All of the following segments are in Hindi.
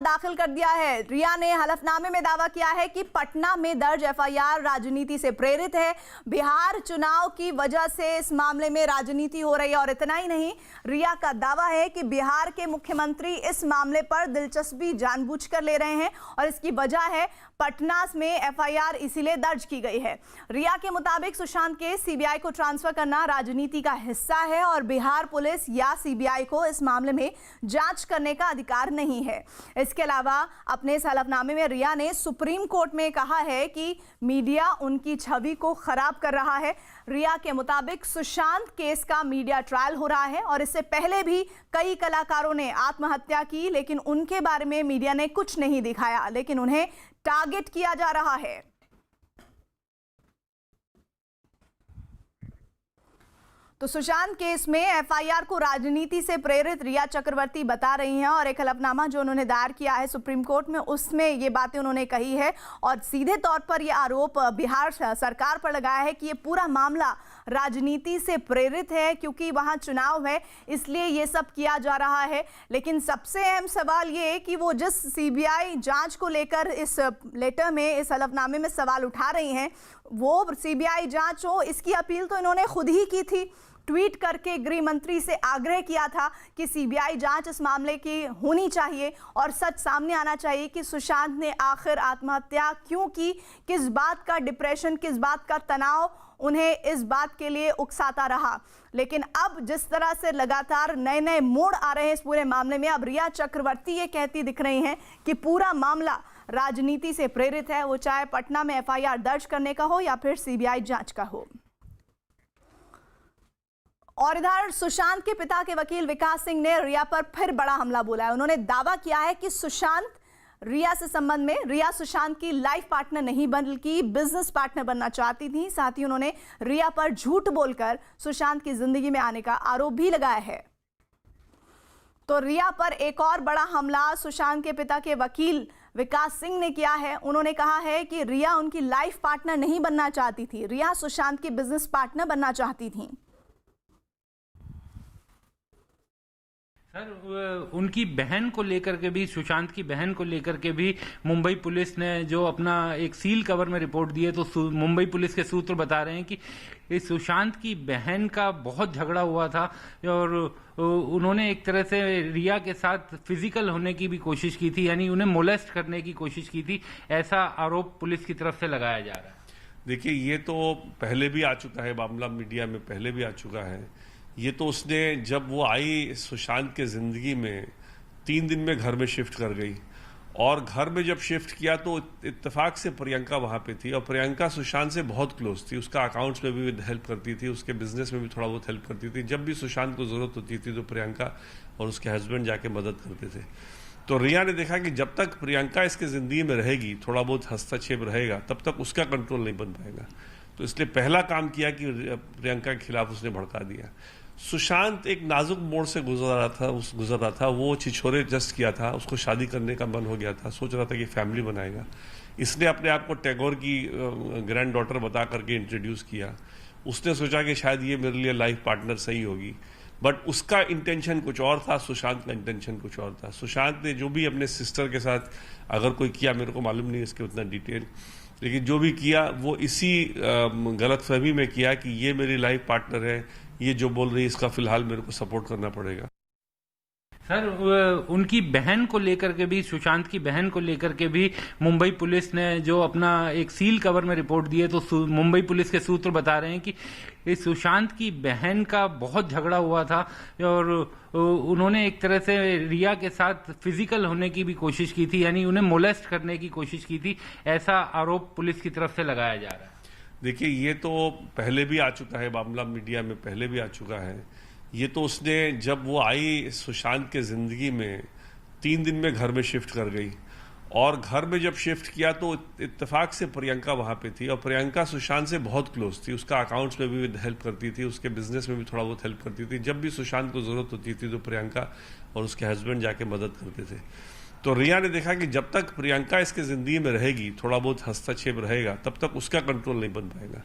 दाखिल कर दिया है। रिया ने हलफनामे में दावा किया है कि पटना में दर्ज एफआईआर राजनीति से प्रेरित है। बिहार चुनाव की वजह से इस मामले में राजनीति हो रही है। और इतना ही नहीं, रिया का दावा है कि बिहार के मुख्यमंत्री इस मामले पर दिलचस्पी जानबूझकर ले रहे हैं और इसकी वजह है पटना में एफआईआर इसीलिए दर्ज की गई है। रिया के मुताबिक सुशांत केस सीबीआई को ट्रांसफर करना राजनीति का हिस्सा है और बिहार पुलिस या सीबीआई को इस मामले में जांच करने का अधिकार नहीं है। इसके अलावा अपने इस हलफनामे में रिया ने सुप्रीम कोर्ट में कहा है कि मीडिया उनकी छवि को खराब कर रहा है। रिया के मुताबिक सुशांत केस का मीडिया ट्रायल हो रहा है और इससे पहले भी कई कलाकारों ने आत्महत्या की, लेकिन उनके बारे में मीडिया ने कुछ नहीं दिखाया, लेकिन उन्हें टारगेट किया जा रहा है। तो सुशांत केस में एफआईआर को राजनीति से प्रेरित रिया चक्रवर्ती बता रही हैं और एक हलफनामा जो उन्होंने दायर किया है सुप्रीम कोर्ट में, उसमें ये बातें उन्होंने कही है और सीधे तौर पर ये आरोप बिहार सरकार पर लगाया है कि ये पूरा मामला राजनीति से प्रेरित है, क्योंकि वहां चुनाव है इसलिए ये सब किया जा रहा है। लेकिन सबसे अहम सवाल ये कि वो जिस सीबीआई जांच को लेकर इस लेटर में, इस हलफनामे में सवाल उठा रही हैं, वो सीबीआई जांच हो, इसकी अपील तो इन्होंने खुद ही की थी। ट्वीट करके गृह मंत्री से आग्रह किया था कि सीबीआई जांच इस मामले की होनी चाहिए और सच सामने आना चाहिए कि सुशांत ने आखिर आत्महत्या क्यों की, किस बात का डिप्रेशन, किस बात का तनाव उन्हें इस बात के लिए उकसाता रहा। लेकिन अब जिस तरह से लगातार नए नए मोड़ आ रहे हैं इस पूरे मामले में, अब रिया चक्रवर्ती ये कहती दिख रही हैं कि पूरा मामला राजनीति से प्रेरित है, वो चाहे पटना में एफआईआर दर्ज करने का हो या फिर सीबीआई जांच का हो। और इधर सुशांत के पिता के वकील विकास सिंह ने रिया पर फिर बड़ा हमला बोला है। उन्होंने दावा किया है कि सुशांत रिया से संबंध में, रिया सुशांत की लाइफ पार्टनर नहीं बल्कि बिजनेस पार्टनर बनना चाहती थी। साथ ही उन्होंने रिया पर झूठ बोलकर सुशांत की जिंदगी में आने का आरोप भी लगाया है। तो रिया पर एक और बड़ा हमला सुशांत के पिता के वकील विकास सिंह ने किया है। उन्होंने कहा है कि रिया उनकी लाइफ पार्टनर नहीं बनना चाहती थी, रिया सुशांत की बिजनेस पार्टनर बनना चाहती थी। सर, उनकी बहन को लेकर के भी, सुशांत की बहन को लेकर के भी मुंबई पुलिस ने जो अपना एक सील कवर में रिपोर्ट दी है, तो मुंबई पुलिस के सूत्र बता रहे हैं कि इस सुशांत की बहन का बहुत झगड़ा हुआ था और उन्होंने एक तरह से रिया के साथ फिजिकल होने की भी कोशिश की थी, यानी उन्हें मोलेस्ट करने की कोशिश की थी, ऐसा आरोप पुलिस की तरफ से लगाया जा रहा है। देखिए, ये तो पहले भी आ चुका है मामला, मीडिया में पहले भी आ चुका है। ये तो उसने, जब वो आई सुशांत के ज़िंदगी में, 3 दिन में घर में शिफ्ट कर गई और घर में जब शिफ्ट किया तो इत्तेफाक से प्रियंका वहाँ पे थी और प्रियंका सुशांत से बहुत क्लोज थी। उसका अकाउंट्स में भी हेल्प करती थी, उसके बिजनेस में भी थोड़ा बहुत हेल्प करती थी। जब भी सुशांत को ज़रूरत होती थी तो प्रियंका और उसके हस्बैंड जाके मदद करते थे। तो रिया ने देखा कि जब तक प्रियंका इसके ज़िंदगी में रहेगी, थोड़ा बहुत हस्तक्षेप रहेगा, तब तक उसका कंट्रोल नहीं बन पाएगा। तो इसलिए पहला काम किया कि प्रियंका के खिलाफ उसने भड़का दिया। सुशांत एक नाजुक मोड़ से गुजर रहा था। वो छिछोरे जस्ट किया था, उसको शादी करने का मन हो गया था, सोच रहा था कि फैमिली बनाएगा। इसने अपने आप को टैगोर की ग्रैंड डॉटर बता करके इंट्रोड्यूस किया। उसने सोचा कि शायद ये मेरे लिए लाइफ पार्टनर सही होगी, बट उसका इंटेंशन कुछ और था, सुशांत का इंटेंशन कुछ और था। सुशांत ने जो भी अपने सिस्टर के साथ अगर कोई किया, मेरे को मालूम नहीं इसके उतना डिटेल, लेकिन जो भी किया वो इसी गलतफहमी में किया कि ये मेरी लाइफ पार्टनर है, ये जो बोल रही है इसका फिलहाल मेरे को सपोर्ट करना पड़ेगा। सर, उनकी बहन को लेकर के भी, सुशांत की बहन को लेकर के भी मुंबई पुलिस ने जो अपना एक सील कवर में रिपोर्ट दी है, तो मुंबई पुलिस के सूत्र बता रहे हैं कि इस सुशांत की बहन का बहुत झगड़ा हुआ था और उन्होंने एक तरह से रिया के साथ फिजिकल होने की भी कोशिश की थी, यानी उन्हें मोलेस्ट करने की कोशिश की थी, ऐसा आरोप पुलिस की तरफ से लगाया जा रहा है। देखिए, ये तो पहले भी आ चुका है मामला, मीडिया में पहले भी आ चुका है। ये तो उसने, जब वो आई सुशांत के ज़िंदगी में, 3 दिन में घर में शिफ्ट कर गई और घर में जब शिफ्ट किया तो इत्तेफाक से प्रियंका वहाँ पे थी और प्रियंका सुशांत से बहुत क्लोज थी। उसका अकाउंट्स में भी हेल्प करती थी, उसके बिजनेस में भी थोड़ा बहुत हेल्प करती थी। जब भी सुशांत को ज़रूरत होती थी तो प्रियंका और उसके हस्बैंड जाके मदद करते थे। तो रिया ने देखा कि जब तक प्रियंका इसके ज़िंदगी में रहेगी, थोड़ा बहुत हस्तक्षेप रहेगा, तब तक उसका कंट्रोल नहीं बन पाएगा।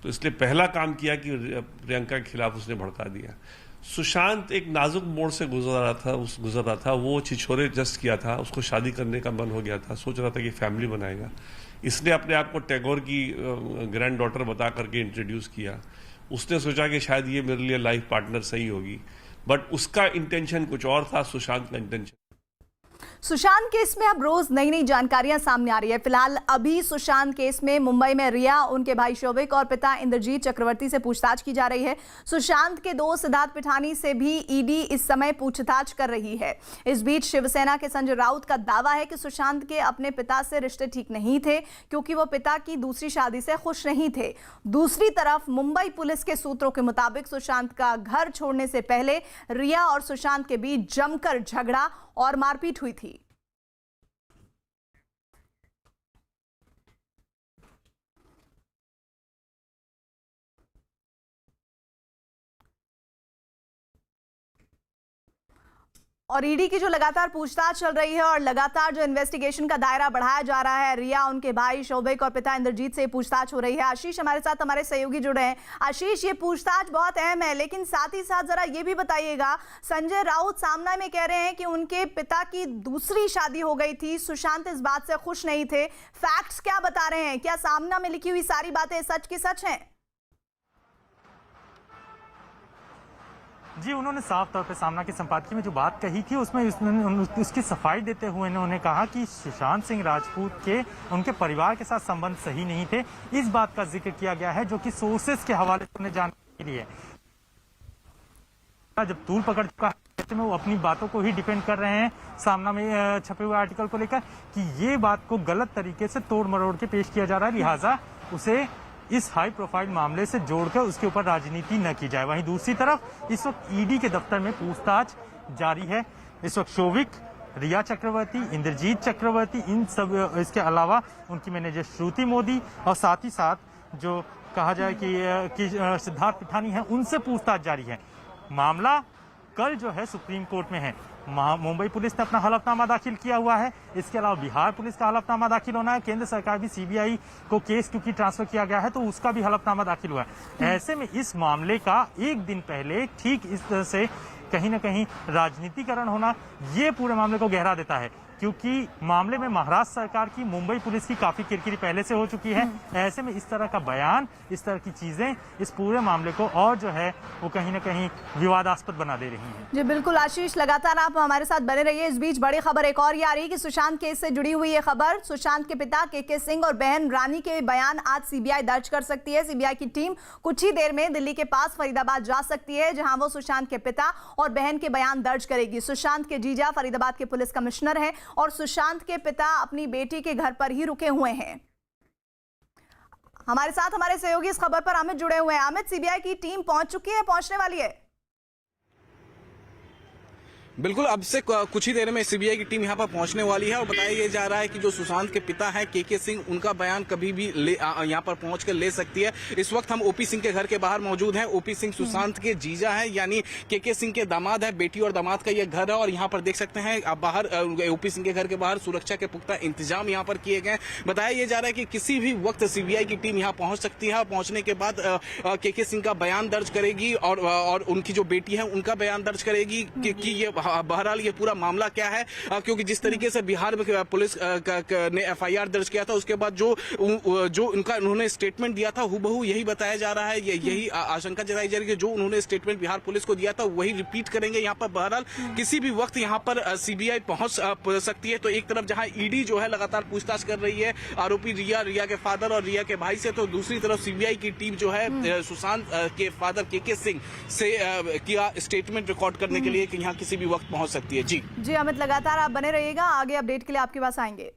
तो इसलिए पहला काम किया कि प्रियंका के खिलाफ उसने भड़का दिया। सुशांत एक नाजुक मोड़ से गुजर रहा था। वो छिछोरे जस्ट किया था, उसको शादी करने का मन हो गया था, सोच रहा था कि फैमिली बनाएगा। इसने अपने आप को टैगोर की ग्रैंड डॉटर बता करके इंट्रोड्यूस किया। उसने सोचा कि शायद ये मेरे लिए लाइफ पार्टनर सही होगी, बट उसका इंटेंशन कुछ और था, सुशांत का इंटेंशन। सुशांत केस में अब रोज नई नई जानकारियां सामने आ रही है। फिलहाल अभी सुशांत केस में मुंबई में रिया, उनके भाई शोभिक और पिता इंद्रजीत चक्रवर्ती से पूछताछ की जा रही है। सुशांत के दोस्त सिद्धार्थ पिठानी से भी ईडी इस समय पूछताछ कर रही है। इस बीच शिवसेना के संजय राउत का दावा है कि सुशांत के अपने पिता से रिश्ते ठीक नहीं थे, क्योंकि वो पिता की दूसरी शादी से खुश नहीं थे। दूसरी तरफ मुंबई पुलिस के सूत्रों के मुताबिक सुशांत का घर छोड़ने से पहले रिया और सुशांत के बीच जमकर झगड़ा और मारपीट हुई थी। और ईडी की जो लगातार पूछताछ चल रही है और लगातार जो इन्वेस्टिगेशन का दायरा बढ़ाया जा रहा है, रिया, उनके भाई शोभिक और पिता इंद्रजीत से पूछताछ हो रही है। आशीष हमारे साथ, हमारे सहयोगी जुड़े हैं। आशीष, ये पूछताछ बहुत अहम है, लेकिन साथ ही साथ जरा ये भी बताइएगा, संजय राउत सामना में कह रहे हैं कि उनके पिता की दूसरी शादी हो गई थी, सुशांत इस बात से खुश नहीं थे। फैक्ट्स क्या बता रहे हैं? क्या सामना में लिखी हुई सारी बातें सच की सच हैं? जी, उन्होंने साफ तौर पे सामना के संपादकीय में जो बात कही थी उसमें उसकी सफाई देते हुए उन्होंने कहा कि सुशांत सिंह राजपूत के उनके परिवार के साथ संबंध सही नहीं थे। इस बात का जिक्र किया गया है, जो कि सोर्सेस के हवाले से उन्हें जानने के लिए जब तूल पकड़ चुका है में वो अपनी बातों को ही डिफेंड कर रहे हैं सामना में छपे हुए आर्टिकल को लेकर कि ये बात को गलत तरीके से तोड़ मरोड़ के पेश किया जा रहा है, लिहाजा उसे इस हाई प्रोफाइल मामले से जोड़कर उसके ऊपर राजनीति न की जाए। वहीं दूसरी तरफ इस वक्त ईडी के दफ्तर में पूछताछ जारी है। इस वक्त शोभिक, रिया चक्रवर्ती, इंद्रजीत चक्रवर्ती, इन सब, इसके अलावा उनकी मैनेजर श्रुति मोदी और साथ ही साथ जो कहा जाए कि सिद्धार्थ पिठानी है, उनसे पूछताछ जारी है। मामला कल जो है सुप्रीम कोर्ट में है। मुंबई पुलिस ने अपना हलफनामा दाखिल किया हुआ है। इसके अलावा बिहार पुलिस का हलफनामा दाखिल होना है। केंद्र सरकार भी सीबीआई को केस क्योंकि ट्रांसफर किया गया है तो उसका भी हलफनामा दाखिल हुआ है। ऐसे में इस मामले का एक दिन पहले ठीक इस तरह से कहीं ना कहीं राजनीतिकरण होना, ये पूरे मामले को गहरा देता है, क्योंकि मामले में महाराष्ट्र सरकार की, मुंबई पुलिस की काफी किरकिरी पहले से हो चुकी है। ऐसे में इस तरह का बयान, इस तरह की चीजें इस पूरे मामले को और जो है वो कहीं ना कहीं विवादास्पद बना दे रही हैं। जी बिल्कुल आशीष, लगातार आप हमारे साथ बने रहिए। इस बीच बड़ी खबर एक और ये आ रही है कि सुशांत केस से जुड़ी हुई ये खबर, सुशांत के पिता के सिंह और बहन रानी के बयान आज सीबीआई दर्ज कर सकती है। सीबीआई की टीम कुछ ही देर में दिल्ली के पास फरीदाबाद जा सकती है, जहां वो सुशांत के पिता और बहन के बयान दर्ज करेगी। सुशांत के जीजा फरीदाबाद के पुलिस कमिश्नर हैं और सुशांत के पिता अपनी बेटी के घर पर ही रुके हुए हैं। हमारे साथ हमारे सहयोगी इस खबर पर अमित जुड़े हुए हैं। अमित, सीबीआई की टीम पहुंच चुकी है, पहुंचने वाली है? बिल्कुल, अब से कुछ ही देर में सीबीआई की टीम यहां पर पहुंचने वाली है और बताया ये जा रहा है कि जो सुशांत के पिता हैं के सिंह, उनका बयान कभी भी यहां पर पहुंचकर ले सकती है। इस वक्त हम ओपी सिंह के घर के बाहर मौजूद हैं। ओपी सिंह सुशांत के जीजा हैं, यानी के सिंह के दामाद है। बेटी और दामाद का ये घर है और यहाँ पर देख सकते हैं आप बाहर ओपी सिंह के घर के बाहर सुरक्षा के पुख्ता इंतजाम यहाँ पर किए गए। बताया ये जा रहा है कि किसी भी वक्त सीबीआई की टीम यहाँ पहुंच सकती है। पहुंचने के बाद के सिंह का बयान दर्ज करेगी और उनकी जो बेटी है उनका बयान दर्ज करेगी कि ये बहरहाल ये पूरा मामला क्या है, क्योंकि जिस तरीके से बिहार में पुलिस ने एफआईआर दर्ज किया था, उसके बाद जो उन्होंने स्टेटमेंट दिया था हुबहू यही बताया जा रहा है। यही आशंका जताई जा रही है कि जो उन्होंने स्टेटमेंट बिहार पुलिस को दिया था वही रिपीट करेंगे यहाँ पर। बहरहाल किसी भी वक्त यहाँ पर सीबीआई पहुंच सकती है। तो एक तरफ जहां ईडी जो है लगातार पूछताछ कर रही है आरोपी रिया के फादर और रिया के भाई से, तो दूसरी तरफ सीबीआई की टीम जो है सुशांत के फादर के सिंह से किया स्टेटमेंट रिकॉर्ड करने के लिए कि यहाँ किसी भी वक्त पहुंच सकती है। जी अमित, लगातार आप बने रहिएगा, आगे अपडेट के लिए आपके पास आएंगे।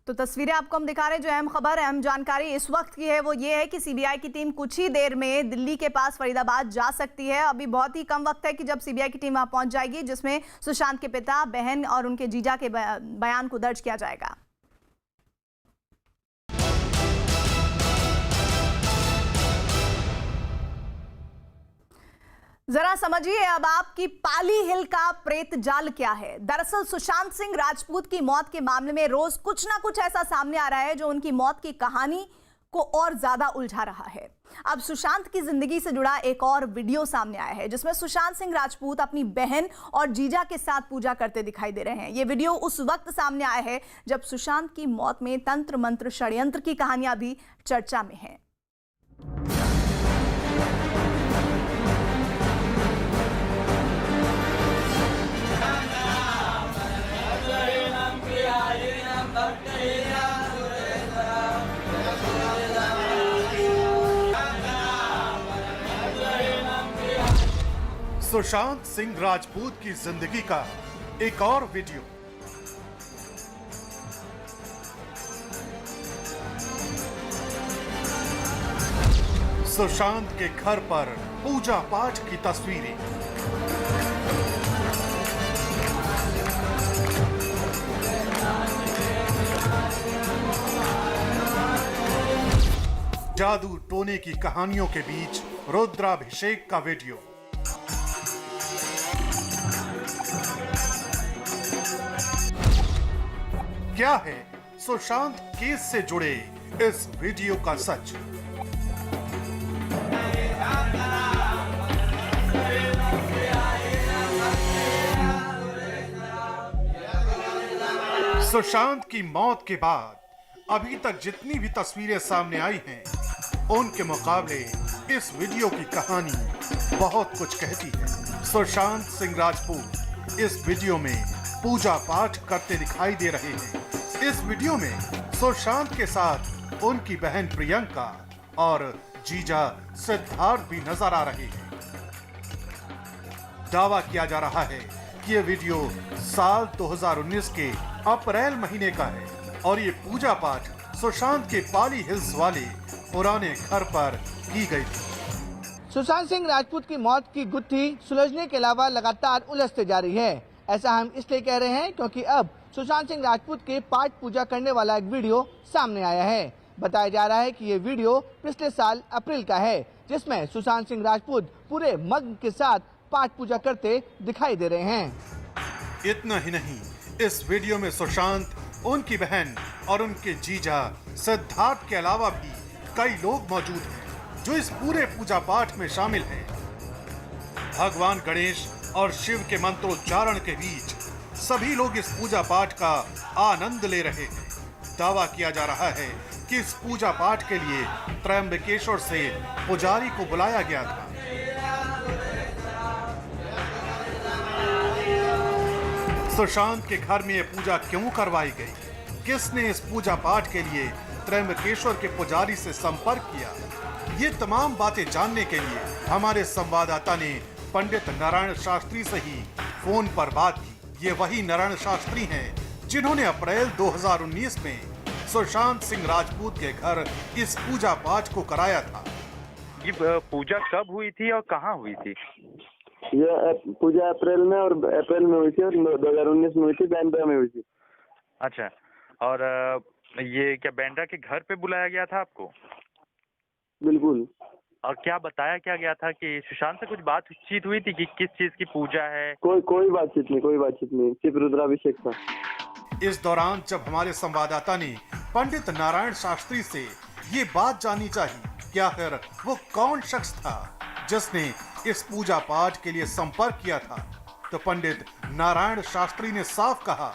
तो तस्वीरें आपको हम दिखा रहे हैं। जो अहम खबर, अहम जानकारी इस वक्त की है वो ये है कि सीबीआई की टीम कुछ ही देर में दिल्ली के पास फरीदाबाद जा सकती है। अभी बहुत ही कम वक्त है कि जब सीबीआई की टीम वहां पहुंच जाएगी, जिसमें सुशांत के पिता, बहन और उनके जीजा के बयान को दर्ज किया जाएगा। जरा समझिए अब आपकी पाली हिल का प्रेत जाल क्या है। दरअसल सुशांत सिंह राजपूत की मौत के मामले में रोज कुछ ना कुछ ऐसा सामने आ रहा है जो उनकी मौत की कहानी को और ज्यादा उलझा रहा है। अब सुशांत की जिंदगी से जुड़ा एक और वीडियो सामने आया है जिसमें सुशांत सिंह राजपूत अपनी बहन और जीजा के साथ पूजा करते दिखाई दे रहे हैं। ये वीडियो उस वक्त सामने आया है जब सुशांत की मौत में तंत्र मंत्र षड्यंत्र की कहानियां भी चर्चा में हैं। सुशांत सिंह राजपूत की जिंदगी का एक और वीडियो। सुशांत के घर पर पूजा पाठ की तस्वीरें। जादू टोने की कहानियों के बीच रुद्राभिषेक का वीडियो। क्या है सुशांत केस से जुड़े इस वीडियो का सच? सुशांत की मौत के बाद अभी तक जितनी भी तस्वीरें सामने आई हैं, उनके मुकाबले इस वीडियो की कहानी बहुत कुछ कहती है। सुशांत सिंह राजपूत इस वीडियो में पूजा पाठ करते दिखाई दे रहे हैं। इस वीडियो में सुशांत के साथ उनकी बहन प्रियंका और जीजा सिद्धार्थ भी नजर आ रहे हैं। दावा किया जा रहा है कि ये वीडियो साल 2019 के अप्रैल महीने का है और ये पूजा पाठ सुशांत के पाली हिल्स वाले पुराने घर पर की गई थी। सुशांत सिंह राजपूत की मौत की गुत्थी सुलझने के अलावा लगातार उलझते जा रही है। ऐसा हम इसलिए कह रहे हैं क्योंकि अब सुशांत सिंह राजपूत के पाठ पूजा करने वाला एक वीडियो सामने आया है। बताया जा रहा है कि ये वीडियो पिछले साल अप्रैल का है, जिसमें सुशांत सिंह राजपूत पूरे मग्न के साथ पाठ पूजा करते दिखाई दे रहे हैं। इतना ही नहीं, इस वीडियो में सुशांत, उनकी बहन और उनके जीजा सिद्धार्थ के अलावा भी कई लोग मौजूद हैं जो इस पूरे पूजा पाठ में शामिल हैं। भगवान गणेश और शिव के मंत्रोच्चारण के बीच सभी लोग इस पूजा पाठ का आनंद ले रहे हैं। दावा किया जा रहा है कि इस पूजा पाठ के लिए त्रयंबकेश्वर से पुजारी को बुलाया गया था। सुशांत के घर में ये पूजा क्यों करवाई गई? किसने इस पूजा पाठ के लिए त्रयंबकेश्वर के पुजारी से संपर्क किया? ये तमाम बातें जानने के लिए हमारे संवाददाता ने पंडित नारायण शास्त्री से ही फोन पर बात की। ये वही नारायण शास्त्री हैं जिन्होंने अप्रैल 2019 में सुशांत सिंह राजपूत के घर इस पूजा पाठ को कराया था। ये पूजा कब हुई थी और कहाँ हुई थी? ये पूजा अप्रैल में हुई थी और 2019 में हुई थी, बैंड्रा में हुई थी। अच्छा, और ये क्या बैंड्रा के घर पे बुलाया गया था आपको? बिल्कुल। और क्या बताया क्या गया था कि सुशांत से कुछ बातचीत हुई थी कि किस चीज की पूजा है? कोई बातचीत नहीं, सिर्फ रुद्राभिषेक था। इस दौरान जब हमारे संवाददाता ने पंडित नारायण शास्त्री से ये बात जाननी चाहिए कि आखिर वो कौन शख्स था जिसने इस पूजा पाठ के लिए संपर्क किया था, तो पंडित नारायण शास्त्री ने साफ कहा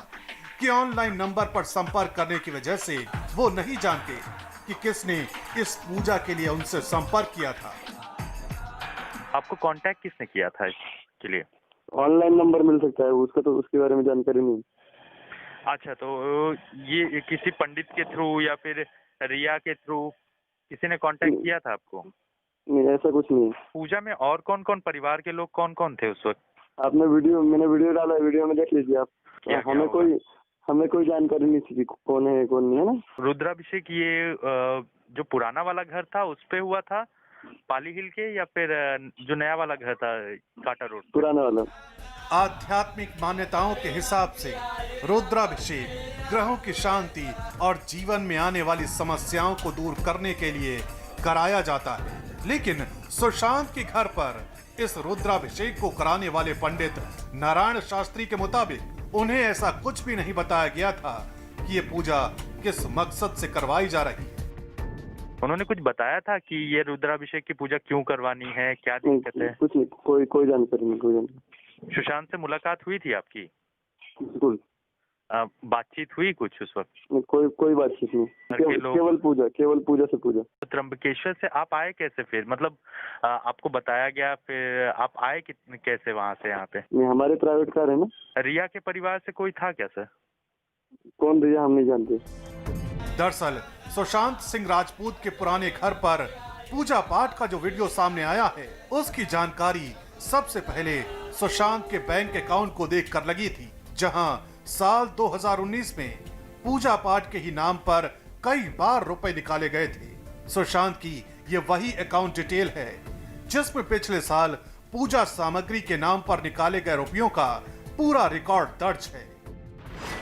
कि ऑनलाइन नंबर पर संपर्क करने की वजह से वो नहीं जानते कि किसने इस पूजा के लिए उनसे संपर्क किया था। आपको कांटेक्ट किसने किया था इसके लिए? ऑनलाइन नंबर मिल सकता है उसका, तो उसके बारे में जानकारी नहीं। अच्छा, तो ये किसी पंडित के थ्रू या फिर रिया के थ्रू किसी ने कांटेक्ट किया था आपको? नहीं, ऐसा कुछ नहीं। पूजा में और कौन कौन परिवार के लोग कौन कौन थे उस वक्त? मैंने वीडियो डाला है, वीडियो में देख लीजिए आप। हमें कोई जानकारी नहीं थी कौन है कौन नहीं, है ना। रुद्राभिषेक ये जो पुराना वाला घर था उस पे हुआ था पाली हिल के, या फिर जो नया वाला घर था काटा रोड? पुराना वाला। आध्यात्मिक मान्यताओं के हिसाब से रुद्राभिषेक ग्रहों की शांति और जीवन में आने वाली समस्याओं को दूर करने के लिए कराया जाता है। लेकिन सुशांत के घर पर इस रुद्राभिषेक को कराने वाले पंडित नारायण शास्त्री के मुताबिक उन्हें ऐसा कुछ भी नहीं बताया गया था कि ये पूजा किस मकसद से करवाई जा रही है। उन्होंने कुछ बताया था कि ये रुद्राभिषेक की पूजा क्यों करवानी है, क्या दिक्कत है? कुछ नहीं, कोई जानकारी नहीं, कोई जानकारी। सुशांत से मुलाकात हुई थी आपकी? बिल्कुल बातचीत हुई कुछ उस वक्त? कोई बातचीत नहीं, केवल पूजा से पूजा। तो त्र्यंबकेश्वर से आप आए कैसे फिर? मतलब आपको बताया गया, फिर आप आए कैसे वहाँ से यहाँ पे? नहीं, हमारे प्राइवेट कार है ना। रिया के परिवार से कोई था क्या सर? कौन रिया हम नहीं जानते। दरअसल सुशांत सिंह राजपूत के पुराने घर पर पूजा पाठ का जो वीडियो सामने आया है, उसकी जानकारी सबसे पहले सुशांत के बैंक अकाउंट को देखकर लगी थी, जहां साल 2019 में पूजा पाठ के ही नाम पर कई बार रुपए निकाले गए थे। सुशांत की ये वही अकाउंट डिटेल है जिसमें पिछले साल पूजा सामग्री के नाम पर निकाले गए रुपयों का पूरा रिकॉर्ड दर्ज है।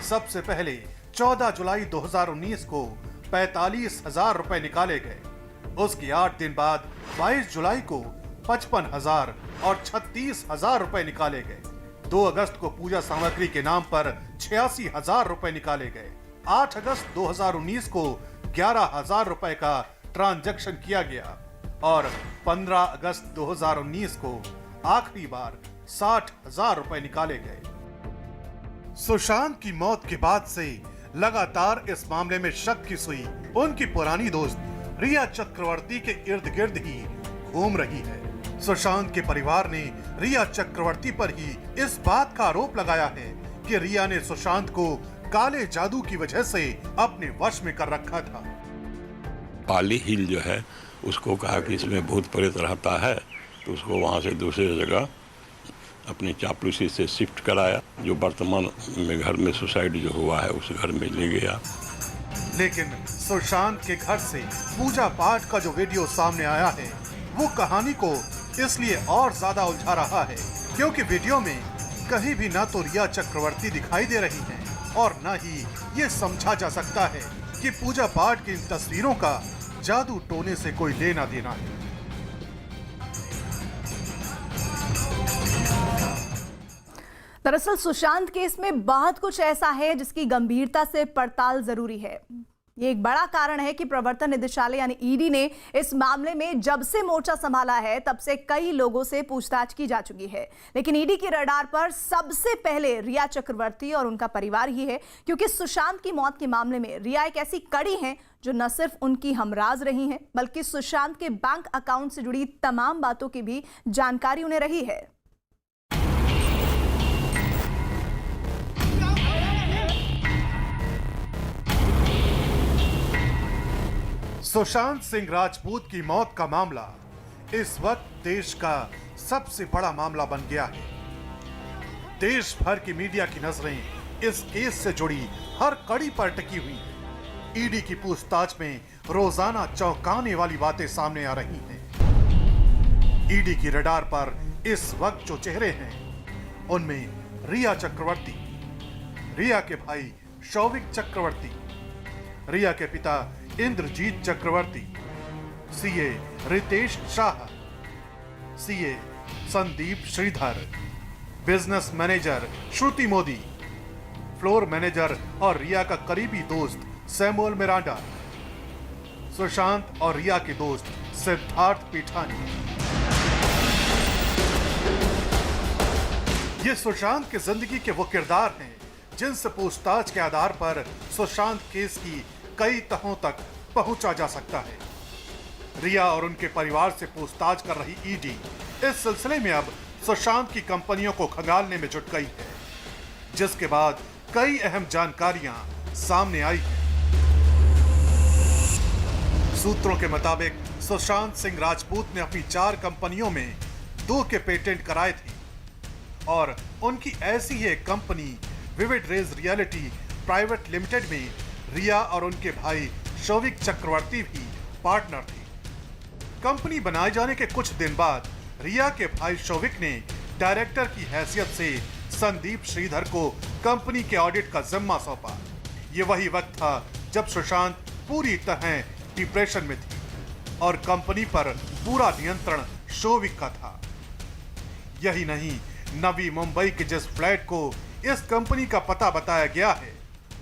सबसे पहले 14 जुलाई 2019 को 45,000 रुपए निकाले गए। उसके 8 दिन बाद 22 जुलाई को 55,000 और 36,000 रुपए निकाले गए। 2 अगस्त को पूजा सामग्री के नाम पर 86,000 रुपए निकाले गए। 8 अगस्त 2019 को 11,000 रुपए का ट्रांजैक्शन किया गया और 15 अगस्त 2019 को आखिरी बार 60,000 रुपए निकाले गए। सुशांत की मौत के बाद से लगातार इस मामले में शक की सुई उनकी पुरानी दोस्त रिया चक्रवर्ती के इर्द गिर्द ही घूम रही है। सुशांत के परिवार ने रिया चक्रवर्ती पर ही इस बात का आरोप लगाया है कि रिया ने सुशांत को काले जादू की वजह से अपने वश में कर रखा था। पाली हिल जो है उसको कहा कि इसमें भूत प्रेत रहता है, तो उसको वहाँ से दूसरी जगह अपनी चापलूसी से शिफ्ट कराया। जो वर्तमान में घर में सुसाइड जो हुआ है उस घर में ले गया। लेकिन सुशांत के घर से पूजा पाठ का जो वीडियो सामने आया है, वो कहानी को इसलिए और ज्यादा उलझा रहा है क्योंकि वीडियो में कहीं भी न तो रिया चक्रवर्ती दिखाई दे रही हैं और न ही ये समझा जा सकता है कि पूजा पाठ की इन तस्वीरों का जादू टोने से कोई लेना देना है। दरअसल सुशांत केस में बहुत कुछ ऐसा है जिसकी गंभीरता से पड़ताल जरूरी है। ये एक बड़ा कारण है कि प्रवर्तन निदेशालय यानी ईडी ने इस मामले में जब से मोर्चा संभाला है तब से कई लोगों से पूछताछ की जा चुकी है, लेकिन ईडी के रडार पर सबसे पहले रिया चक्रवर्ती और उनका परिवार ही है, क्योंकि सुशांत की मौत के मामले में रिया एक ऐसी कड़ी है जो न सिर्फ उनकी हमराज रही हैं, बल्कि सुशांत के बैंक अकाउंट से जुड़ी तमाम बातों की भी जानकारी उन्हें रही है। सुशांत सिंह राजपूत की मौत का मामला इस वक्त देश का सबसे बड़ा मामला बन गया है। देश भर की मीडिया की नजरें इस केस से जुड़ी हर कड़ी पर टिकी हुई है। ईडी की पूछताछ में रोजाना चौंकाने वाली बातें सामने आ रही हैं। ईडी की रडार पर इस वक्त जो चेहरे हैं उनमें रिया चक्रवर्ती, रिया के भाई शौविक चक्रवर्ती, रिया के पिता Indrajit Chakraborty, CA Ritesh Shah, CA Sandeep Shridhar, business manager Shruti Modi, floor manager और रिया का करीबी दोस्त सैमुअल मिरांडा, सुशांत और रिया के दोस्त सिद्धार्थ पीठानी। ये सुशांत की जिंदगी के वो किरदार हैं जिनसे पूछताछ के आधार पर सुशांत केस की कई तहों तक पहुंचा जा सकता है। रिया और उनके परिवार से पूछताछ कर रही ईडी इस सिलसिले में अब सुशांत की कंपनियों को खंगालने में जुट गई है, जिसके बाद कई अहम जानकारियां सामने आई हैं। सूत्रों के मुताबिक सुशांत सिंह राजपूत ने अपनी 4 कंपनियों में 2 के पेटेंट कराए थे और उनकी ऐसी ही एक company Vivid Rays Reality Private Limited में रिया और उनके भाई शौविक चक्रवर्ती भी पार्टनर थे। कंपनी बनाए जाने के कुछ दिन बाद रिया के भाई शौविक ने डायरेक्टर की हैसियत से संदीप श्रीधर को कंपनी के ऑडिट का जिम्मा सौंपा। ये वही वक्त था जब सुशांत पूरी तरह डिप्रेशन में थी और कंपनी पर पूरा नियंत्रण शौविक का था। यही नहीं, नवी मुंबई के जिस फ्लैट को इस कंपनी का पता बताया गया है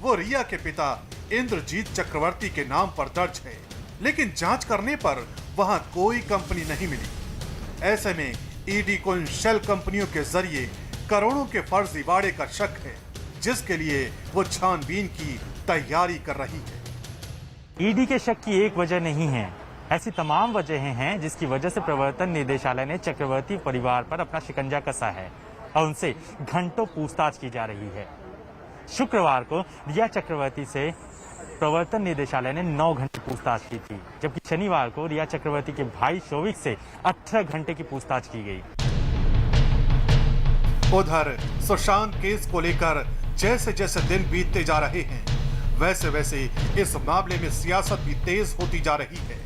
वो रिया के पिता इंद्रजीत चक्रवर्ती के नाम पर दर्ज है, लेकिन जांच करने पर वहां कोई कंपनी नहीं मिली। ऐसे में ईडी को इन शेल कंपनियों के जरिए करोड़ों के फर्जीवाड़े का शक है, जिसके लिए वो छानबीन की तैयारी कर रही है। ईडी के शक की एक वजह नहीं है, ऐसी तमाम वजहें हैं जिसकी वजह से प्रवर्तन निदेशालय ने चक्रवर्ती परिवार पर अपना शिकंजा कसा है और उनसे घंटों पूछताछ की जा रही है। शुक्रवार को रिया चक्रवर्ती से प्रवर्तन निदेशालय ने 9 घंटे पूछताछ की थी, जबकि शनिवार को रिया चक्रवर्ती के भाई शोविक से 18 घंटे की पूछताछ की गई। उधर सुशांत केस को लेकर जैसे जैसे दिन बीतते जा रहे हैं, वैसे वैसे इस मामले में सियासत भी तेज होती जा रही है।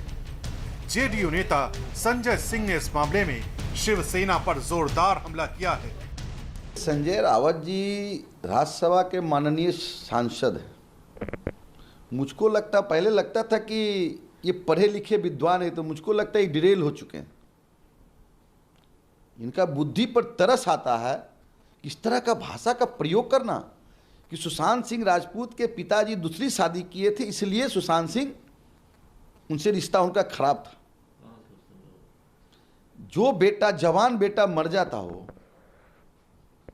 जेडीयू नेता संजय सिंह ने इस मामले में शिवसेना पर जोरदार हमला किया है। संजय रावत जी राज्यसभा के माननीय सांसद हैं। मुझको पहले लगता था कि ये पढ़े लिखे विद्वान है, तो मुझको लगता है डिरेल हो चुके हैं। इनका बुद्धि पर तरस आता है कि इस तरह का भाषा का प्रयोग करना कि सुशांत सिंह राजपूत के पिताजी दूसरी शादी किए थे, इसलिए सुशांत सिंह उनसे रिश्ता उनका खराब था। जो बेटा जवान बेटा मर जाता हो,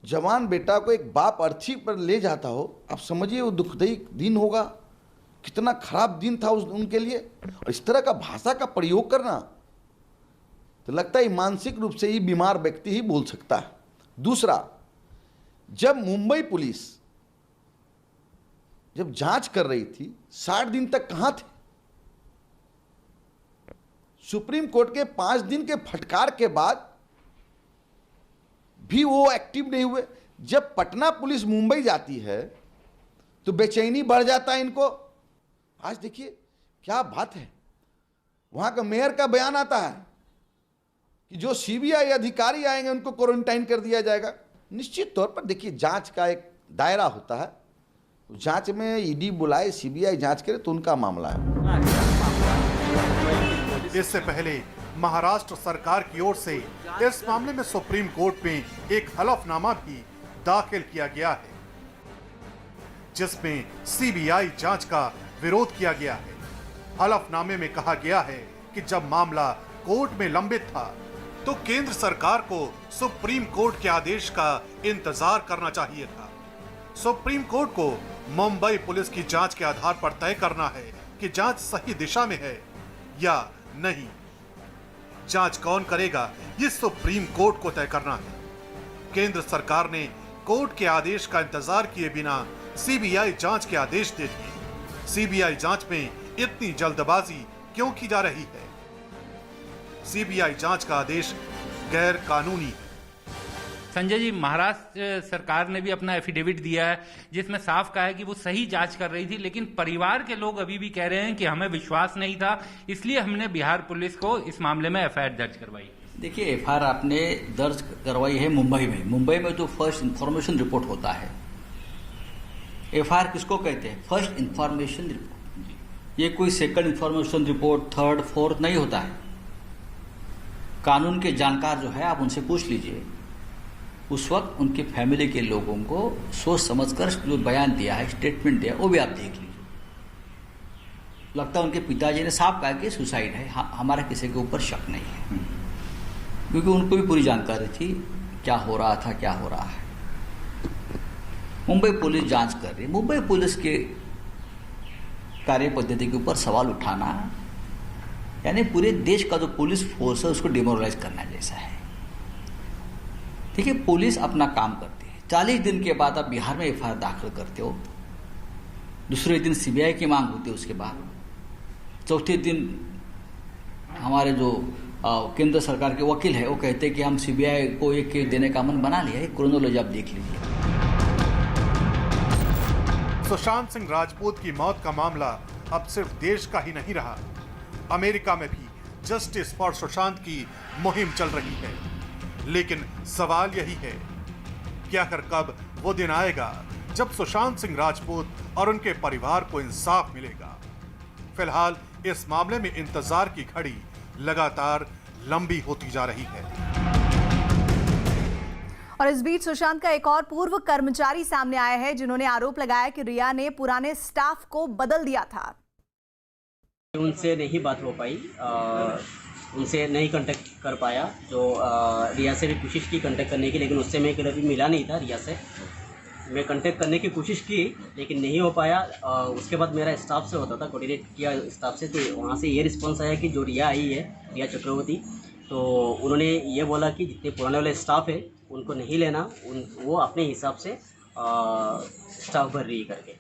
जवान बेटा को एक बाप अर्थी पर ले जाता हो, आप समझिए वो दुखदायी दिन होगा, कितना खराब दिन था उनके लिए। और इस तरह का भाषा का प्रयोग करना तो लगता है मानसिक रूप से ही बीमार व्यक्ति ही बोल सकता है। दूसरा, जब मुंबई पुलिस जब जांच कर रही थी 60 दिन तक कहां थे? सुप्रीम कोर्ट के 5 दिन के फटकार के बाद भी वो एक्टिव नहीं हुए। जब पटना पुलिस मुंबई जाती है तो बेचैनी बढ़ जाता है इनको। आज देखिए क्या बात है, वहां का मेयर का बयान आता है कि जो सीबीआई अधिकारी आएंगे उनको क्वारंटाइन कर दिया जाएगा। निश्चित तौर पर देखिए जांच का एक दायरा होता है, जांच में ईडी बुलाए, सीबीआई जांच करे तो उनका मामला है। इससे पहले महाराष्ट्र सरकार की ओर से इस मामले में सुप्रीम कोर्ट में एक हलफनामा भी दाखिल किया गया है, जिसमें सीबीआई जांच का विरोध किया गया है। हलफनामे में कहा गया है कि जब मामला कोर्ट में लंबित था तो केंद्र सरकार को सुप्रीम कोर्ट के आदेश का इंतजार करना चाहिए था। सुप्रीम कोर्ट को मुंबई पुलिस की जांच के आधार पर तय करना है कि जांच सही दिशा में है या नहीं। जांच कौन करेगा, ये सुप्रीम कोर्ट को तय करना है। केंद्र सरकार ने कोर्ट के आदेश का इंतजार किए बिना सीबीआई जांच के आदेश दे दिए। सीबीआई जांच में इतनी जल्दबाजी क्यों की जा रही है? सीबीआई जांच का आदेश गैर कानूनी है। संजय जी, महाराष्ट्र सरकार ने भी अपना एफिडेविट दिया है जिसमें साफ कहा है कि वो सही जांच कर रही थी, लेकिन परिवार के लोग अभी भी कह रहे हैं कि हमें विश्वास नहीं था, इसलिए हमने बिहार पुलिस को इस मामले में एफआईआर दर्ज करवाई। देखिए, एफआईआर आपने दर्ज करवाई है मुंबई में। मुंबई में तो फर्स्ट इंफॉर्मेशन रिपोर्ट होता है। एफआईआर किसको कहते हैं? First information report. ये कोई second information report, third, fourth नहीं होता है। कानून के जानकार जो है आप उनसे पूछ लीजिए, उस वक्त उनके फैमिली के लोगों को सोच समझकर जो बयान दिया है, स्टेटमेंट दिया, वो भी आप देख लीजिए। लगता है उनके पिताजी ने साफ कहा कि सुसाइड है, हमारा किसी के ऊपर शक नहीं है, क्योंकि उनको भी पूरी जानकारी थी क्या हो रहा था, क्या हो रहा है। मुंबई पुलिस जांच कर रही है। मुंबई पुलिस के कार्य पद्धति के ऊपर सवाल उठाना यानी पूरे देश का जो पुलिस फोर्स है उसको डिमोरलाइज करना जैसा है। देखिए, पुलिस अपना काम करती है। 40 दिन के बाद आप बिहार में एफआईआर दाखिल करते हो, दूसरे दिन सीबीआई की मांग होती है, उसके बाद चौथे दिन हमारे जो केंद्र सरकार के वकील है वो कहते हैं कि हम सीबीआई को एक केस देने का मन बना लिया है। क्रोनोलॉजी आप देख लीजिए। सुशांत सिंह राजपूत की मौत का मामला अब सिर्फ देश का ही नहीं रहा, अमेरिका में भी जस्टिस फॉर सुशांत की मुहिम चल रही है। लेकिन सवाल यही है कि आखिर कब वो दिन आएगा जब सुशांत सिंह राजपूत और उनके परिवार को इंसाफ मिलेगा। फिलहाल इस मामले में इंतजार की घड़ी लगातार लंबी होती जा रही है। और इस बीच सुशांत का एक और पूर्व कर्मचारी सामने आया है जिन्होंने आरोप लगाया कि रिया ने पुराने स्टाफ को बदल दिया था। उनसे नहीं बात हो पाई, उनसे नहीं कांटेक्ट कर पाया। जो रिया से भी कोशिश की कांटेक्ट करने की, लेकिन उससे मैं कभी मिला नहीं था। रिया से मैं कांटेक्ट करने की कोशिश की लेकिन नहीं हो पाया। उसके बाद मेरा स्टाफ से होता था, कोऑर्डिनेट किया स्टाफ से, तो वहाँ से ये रिस्पॉन्स आया कि जो रिया आई है, रिया चक्रवर्ती, तो उन्होंने ये बोला कि जितने पुराने वाले स्टाफ है उनको नहीं लेना, वो अपने हिसाब से स्टाफ भर रही करके।